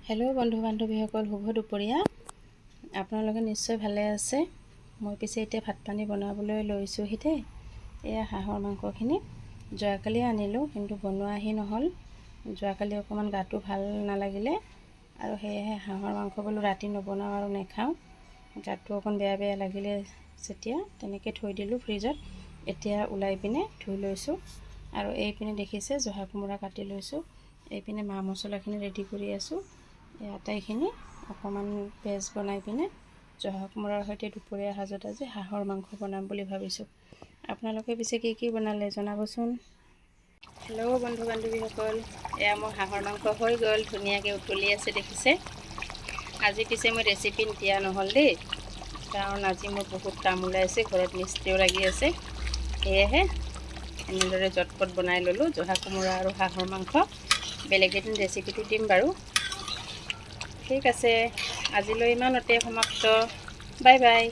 Hello' বন্ধু বান্ধৱীসকল, শুভ দুপৰীয়া। আপোনালোকে নিশ্চয় ভালে আছে। মই পিছে এতিয়া ভাত পানী বনাবলৈ লৈছোঁহি দেই। এয়া হাঁহৰ মাংসখিনি যোৱাকালি আনিলোঁ, কিন্তু বনোৱাহি নহ'ল। যোৱাকালি অকণমান গাটো ভাল নালাগিলে আৰু সেয়েহে হাঁহৰ মাংস বোলো ৰাতি নবনাওঁ আৰু নেখাওঁ। গাটো অকণ বেয়া লাগিলে যেতিয়া তেনেকৈ থৈ দিলোঁ ফ্ৰিজত। এতিয়া ওলাই পিনে ধুই লৈছোঁ আৰু এইপিনে দেখিছে জহা কোমোৰা কাটি লৈছোঁ। এইপিনে মা মছলাখিনি ৰেডি কৰি আছোঁ। এই আটাইখিনি অকণমান পেষ্ট বনাই পিনে জহা কোমোৰাৰ সৈতে দুপৰীয়া সাজত আজি হাঁহৰ মাংস বনাম বুলি ভাবিছোঁ। আপোনালোকে পিছে কি বনালে জনাবচোন। হেল্ল' বন্ধু বান্ধৱীসকল, এয়া মোৰ হাঁহৰ মাংস হৈ গ'ল, ধুনীয়াকৈ উতলি আছে দেখিছে। আজি পিছে মই ৰেচিপি দিয়া নহ'ল দেই, কাৰণ আজি মোৰ বহুত কাম ওলাইছে, ঘৰত মিস্ত্ৰীও লাগি আছে। সেয়েহে এনেদৰে জটপট বনাই ল'লোঁ জহা কোমোৰা আৰু হাঁহৰ মাংস। বেলেগ এদিন ৰেচিপিটো দিম বাৰু। ঠিক আছে, আজিলৈ ইমানতে সমাপ্ত। Bye bye.